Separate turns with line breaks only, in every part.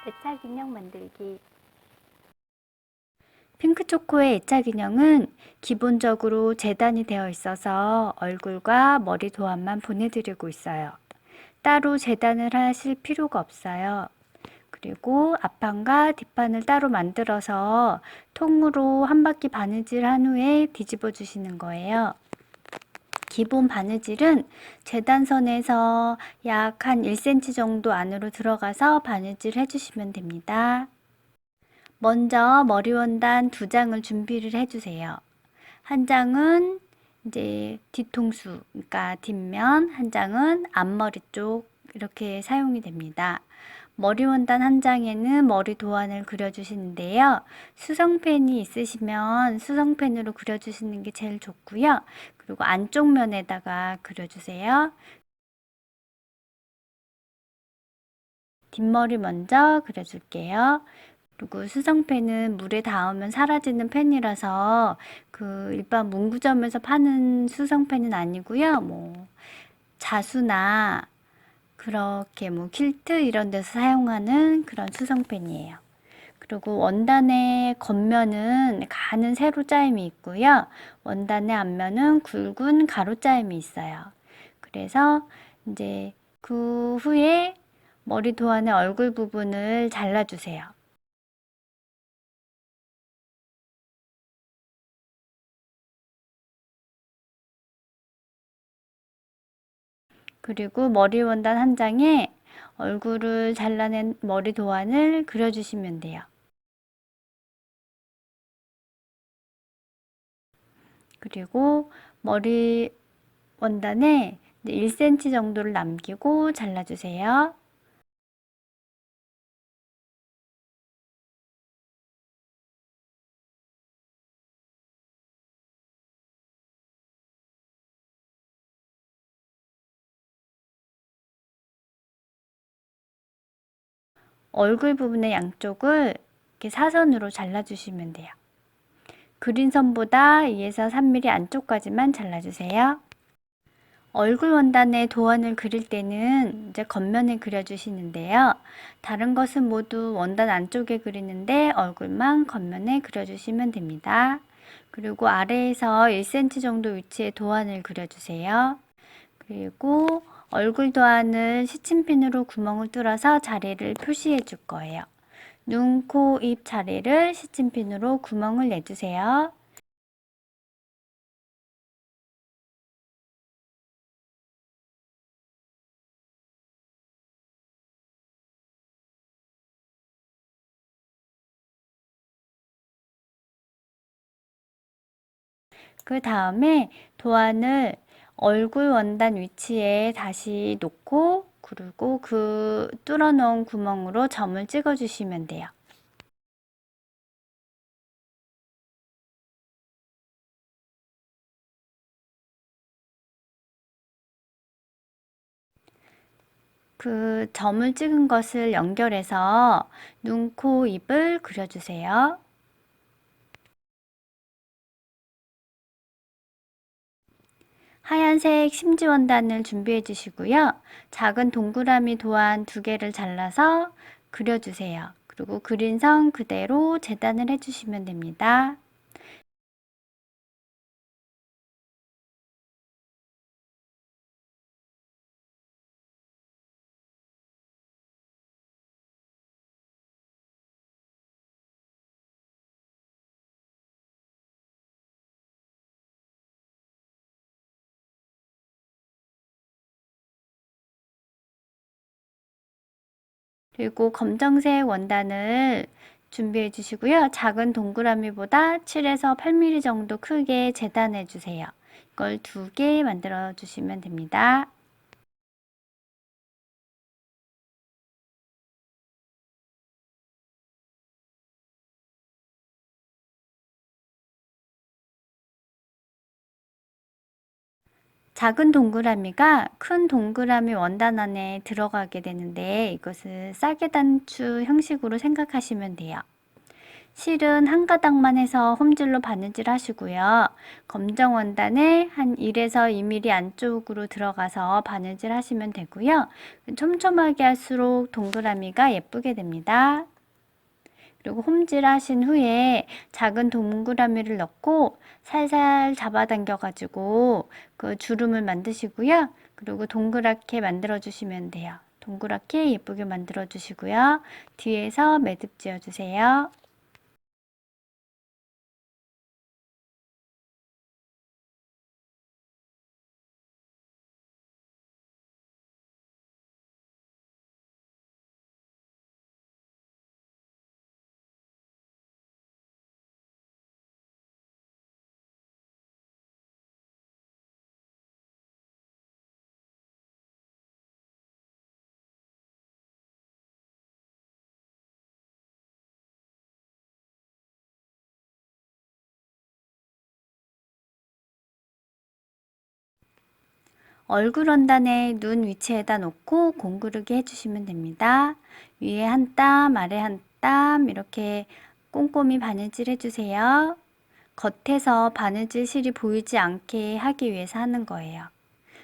애착 인형 만들기. 핑크초코의 애착 인형은 기본적으로 재단이 되어 있어서 얼굴과 머리 도안만 보내드리고 있어요. 따로 재단을 하실 필요가 없어요. 그리고 앞판과 뒷판을 따로 만들어서 통으로 한 바퀴 바느질 한 후에 뒤집어 주시는 거예요. 기본 바느질은 재단선에서 약 한 1cm 정도 안으로 들어가서 바느질 해주시면 됩니다. 먼저 머리 원단 2장을 준비를 해주세요. 한 장은 이제 뒤통수, 그러니까 뒷면, 한 장은 앞머리 쪽 이렇게 사용이 됩니다. 머리 원단 한 장에는 머리 도안을 그려주시는데요. 수성펜이 있으시면 수성펜으로 그려주시는 게 제일 좋고요. 그리고 안쪽 면에다가 그려주세요. 뒷머리 먼저 그려줄게요. 그리고 수성펜은 물에 닿으면 사라지는 펜이라서 그 일반 문구점에서 파는 수성펜은 아니고요. 뭐 자수나 그렇게 뭐 퀼트 이런 데서 사용하는 그런 수성펜이에요. 그리고 원단의 겉면은 가는 세로 짜임이 있고요. 원단의 앞면은 굵은 가로 짜임이 있어요. 그래서 이제 그 후에 머리 도안의 얼굴 부분을 잘라주세요. 그리고 머리 원단 한 장에 얼굴을 잘라낸 머리 도안을 그려주시면 돼요. 그리고 머리 원단에 1cm 정도를 남기고 잘라주세요. 얼굴 부분의 양쪽을 이렇게 사선으로 잘라주시면 돼요. 그린 선보다 2에서 3mm 안쪽까지만 잘라주세요. 얼굴 원단에 도안을 그릴 때는 이제 겉면에 그려주시는데요. 다른 것은 모두 원단 안쪽에 그리는데 얼굴만 겉면에 그려주시면 됩니다. 그리고 아래에서 1cm 정도 위치에 도안을 그려주세요. 그리고 얼굴 도안을 시침핀으로 구멍을 뚫어서 자리를 표시해 줄 거예요. 눈, 코, 입 자리를 시침핀으로 구멍을 내주세요. 그 다음에 도안을 얼굴 원단 위치에 다시 놓고 그리고 그 뚫어 놓은 구멍으로 점을 찍어 주시면 돼요. 그 점을 찍은 것을 연결해서 눈, 코, 입을 그려주세요. 하얀색 심지 원단을 준비해 주시고요. 작은 동그라미 도안 2개를 잘라서 그려주세요. 그리고 그린 선 그대로 재단을 해주시면 됩니다. 그리고 검정색 원단을 준비해 주시고요. 작은 동그라미보다 7에서 8mm 정도 크게 재단해 주세요. 이걸 2개 만들어 주시면 됩니다. 작은 동그라미가 큰 동그라미 원단 안에 들어가게 되는데 이것을 싸게 단추 형식으로 생각하시면 돼요. 실은 한 가닥만 해서 홈질로 바느질 하시고요. 검정 원단에 한 1에서 2mm 안쪽으로 들어가서 바느질 하시면 되고요. 촘촘하게 할수록 동그라미가 예쁘게 됩니다. 그리고 홈질 하신 후에 작은 동그라미를 넣고 살살 잡아당겨 가지고 그 주름을 만드시고요. 그리고 동그랗게 만들어 주시면 돼요. 동그랗게 예쁘게 만들어 주시고요. 뒤에서 매듭 지어 주세요. 얼굴 원단에 눈 위치에다 놓고 공구르기 해주시면 됩니다. 위에 한 땀, 아래 한 땀 이렇게 꼼꼼히 바느질 해주세요. 겉에서 바느질 실이 보이지 않게 하기 위해서 하는 거예요.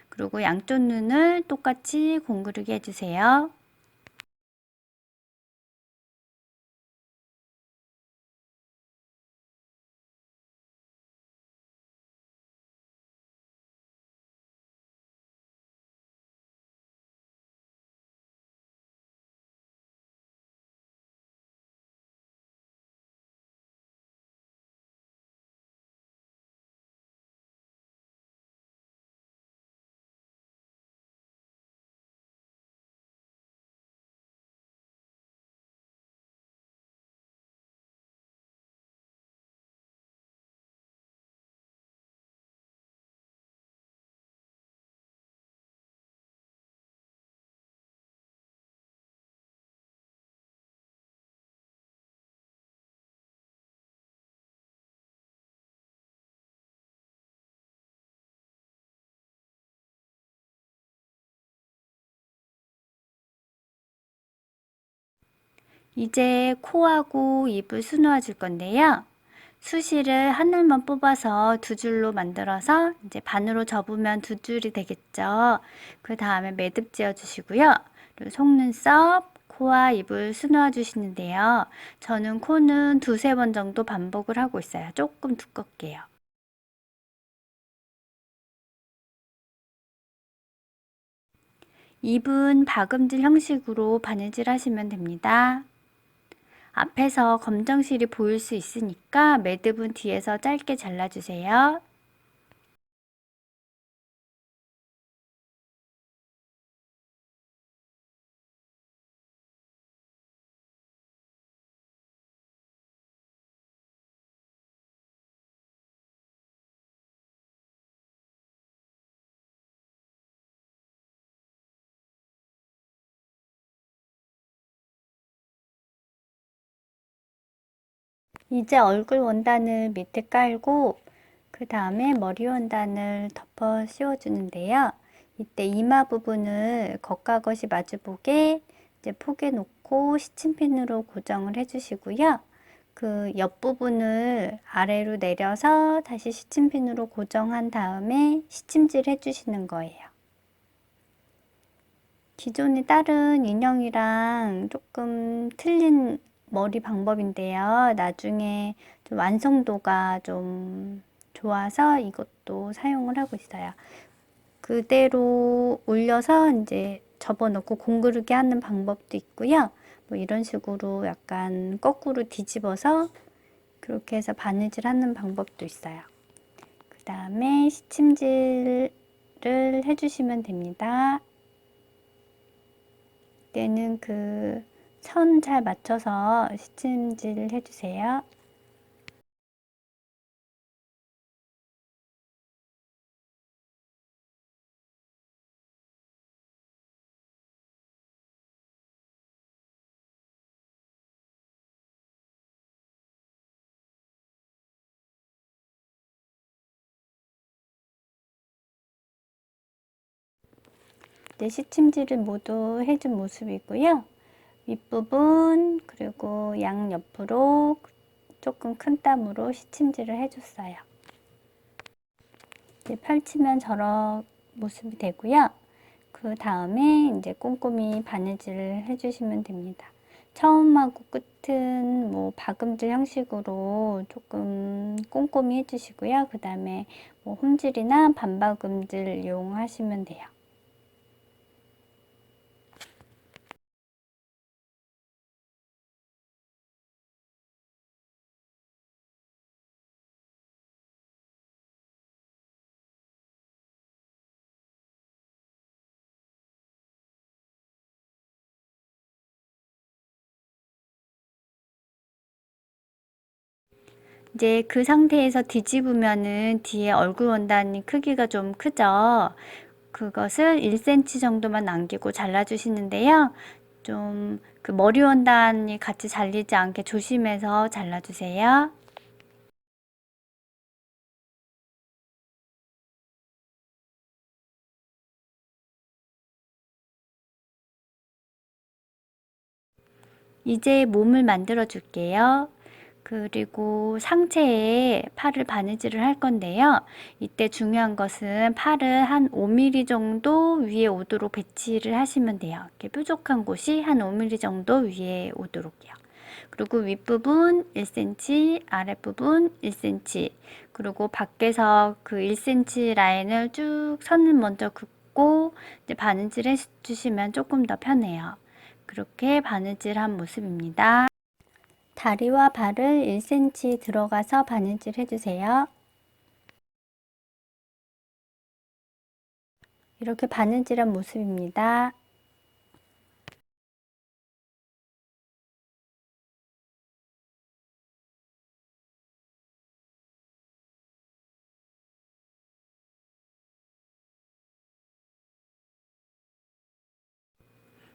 그리고 양쪽 눈을 똑같이 공구르기 해주세요. 이제 코하고 입을 수놓아 줄 건데요. 수시를 하늘만 뽑아서 두 줄로 만들어서 이제 반으로 접으면 두 줄이 되겠죠. 그 다음에 매듭 지어 주시고요. 그리고 속눈썹, 코와 입을 수놓아 주시는데요. 저는 코는 두세 번 정도 반복을 하고 있어요. 조금 두껍게요. 입은 박음질 형식으로 바느질 하시면 됩니다. 앞에서 검정실이 보일 수 있으니까 매듭은 뒤에서 짧게 잘라주세요. 이제 얼굴 원단을 밑에 깔고 그 다음에 머리 원단을 덮어 씌워주는데요. 이때 이마 부분을 겉과 겉이 마주보게 이제 포개 놓고 시침핀으로 고정을 해주시고요. 그 옆부분을 아래로 내려서 다시 시침핀으로 고정한 다음에 시침질 해주시는 거예요. 기존에 다른 인형이랑 조금 틀린 머리 방법인데요. 나중에 좀 완성도가 좀 좋아서 이것도 사용을 하고 있어요. 그대로 올려서 이제 접어넣고 공구르기 하는 방법도 있고요. 뭐 이런 식으로 약간 거꾸로 뒤집어서 그렇게 해서 바느질 하는 방법도 있어요. 그 다음에 시침질을 해주시면 됩니다. 이때는 그 선 잘 맞춰서 시침질 해주세요. 네, 시침질을 모두 해준 모습이고요. 윗부분 그리고 양옆으로 조금 큰 땀으로 시침질을 해줬어요. 이제 펼치면 저런 모습이 되고요. 그 다음에 이제 꼼꼼히 바느질을 해주시면 됩니다. 처음하고 끝은 뭐 박음질 형식으로 조금 꼼꼼히 해주시고요. 그 다음에 뭐 홈질이나 반박음질 이용하시면 돼요. 이제 그 상태에서 뒤집으면은 뒤에 얼굴 원단이 크기가 좀 크죠. 그것을 1cm 정도만 남기고 잘라주시는데요. 좀 그 머리 원단이 같이 잘리지 않게 조심해서 잘라주세요. 이제 몸을 만들어 줄게요. 그리고 상체에 팔을 바느질을 할 건데요. 이때 중요한 것은 팔을 한 5mm 정도 위에 오도록 배치를 하시면 돼요. 이렇게 뾰족한 곳이 한 5mm 정도 위에 오도록요. 그리고 윗부분 1cm, 아랫부분 1cm, 그리고 밖에서 그 1cm 라인을 쭉 선을 먼저 긋고 이제 바느질 해주시면 조금 더 편해요. 그렇게 바느질한 모습입니다. 다리와 발을 1cm 들어가서 바느질 해주세요. 이렇게 바느질한 모습입니다.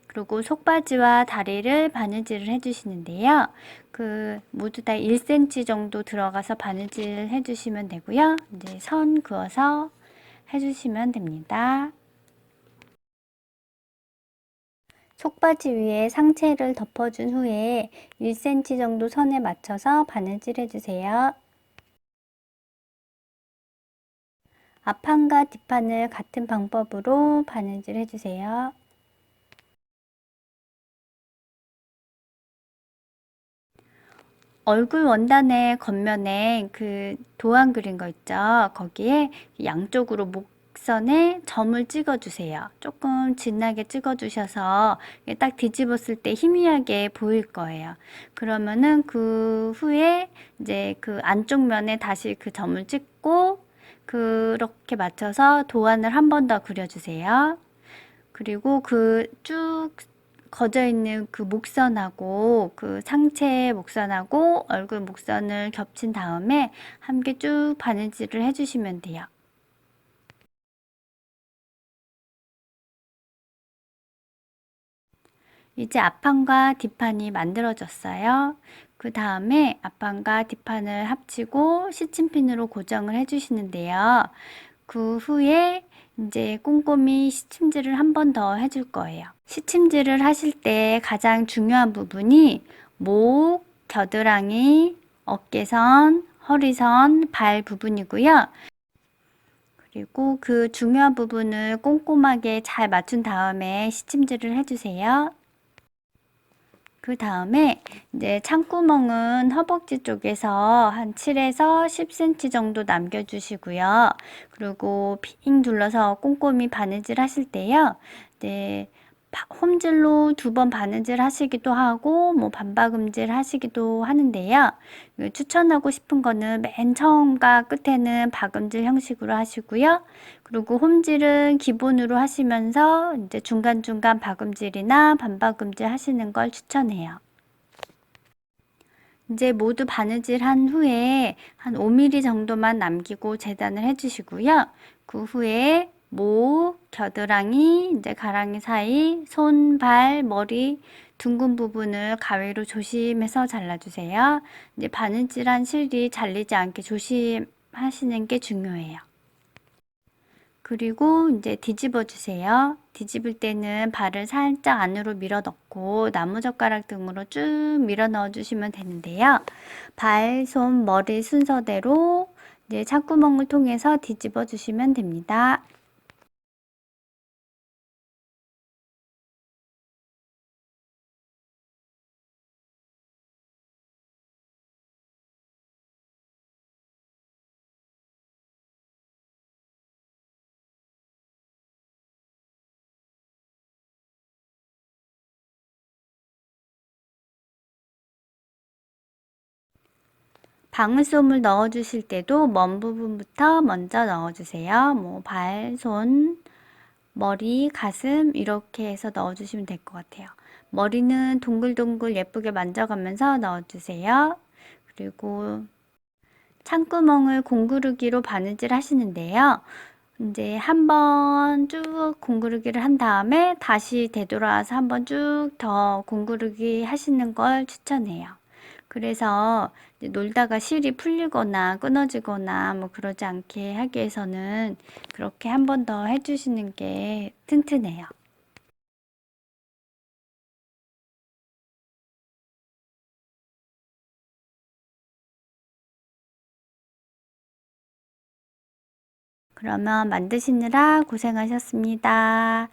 그리고 속바지와 다리를 바느질을 해주시는데요. 그 모두 다 1cm 정도 들어가서 바느질 해주시면 되고요. 이제 선 그어서 해주시면 됩니다. 속바지 위에 상체를 덮어준 후에 1cm 정도 선에 맞춰서 바느질 해주세요. 앞판과 뒷판을 같은 방법으로 바느질 해주세요. 얼굴 원단의 겉면에 그 도안 그린 거 있죠? 거기에 양쪽으로 목선에 점을 찍어주세요. 조금 진하게 찍어주셔서 딱 뒤집었을 때 희미하게 보일 거예요. 그러면은 그 후에 이제 그 안쪽 면에 다시 그 점을 찍고 그렇게 맞춰서 도안을 한 번 더 그려주세요. 그리고 그 쭉 거져 있는 그 목선하고 그 상체 목선하고 얼굴 목선을 겹친 다음에 함께 쭉 바느질을 해주시면 돼요. 이제 앞판과 뒷판이 만들어졌어요. 그 다음에 앞판과 뒷판을 합치고 시침핀으로 고정을 해주시는데요. 그 후에 이제 꼼꼼히 시침질을 한 번 더 해줄 거예요. 시침질을 하실 때 가장 중요한 부분이 목, 겨드랑이, 어깨선, 허리선, 발 부분이고요. 그리고 그 중요한 부분을 꼼꼼하게 잘 맞춘 다음에 시침질을 해주세요. 그 다음에 이제 창구멍은 허벅지 쪽에서 한 7에서 10cm 정도 남겨주시고요. 그리고 핑 둘러서 꼼꼼히 바느질 하실 때요. 이제 홈질로 2번 바느질 하시기도 하고 뭐 반박음질 하시기도 하는데요. 추천하고 싶은 거는 맨 처음과 끝에는 박음질 형식으로 하시고요. 그리고 홈질은 기본으로 하시면서 이제 중간중간 박음질이나 반박음질 하시는 걸 추천해요. 이제 모두 바느질 한 후에 한 5mm 정도만 남기고 재단을 해주시고요. 그 후에 목, 겨드랑이, 이제 가랑이 사이, 손, 발, 머리, 둥근 부분을 가위로 조심해서 잘라주세요. 이제 바느질한 실이 잘리지 않게 조심하시는 게 중요해요. 그리고 이제 뒤집어 주세요. 뒤집을 때는 발을 살짝 안으로 밀어 넣고 나무젓가락 등으로 쭉 밀어 넣어 주시면 되는데요. 발, 손, 머리 순서대로 이제 찬구멍을 통해서 뒤집어 주시면 됩니다. 방울솜을 넣어 주실 때도 먼 부분부터 먼저 넣어 주세요. 뭐 발, 손, 머리, 가슴 이렇게 해서 넣어 주시면 될 것 같아요. 머리는 동글동글 예쁘게 만져가면서 넣어 주세요. 그리고 찬구멍을 공구르기로 바느질 하시는데요. 이제 한번 쭉 공구르기를 한 다음에 다시 되돌아와서 한번 쭉 더 공구르기 하시는 걸 추천해요. 그래서 놀다가 실이 풀리거나 끊어지거나 뭐 그러지 않게 하기 위해서는 그렇게 한 번 더 해주시는 게 튼튼해요. 그러면 만드시느라 고생하셨습니다.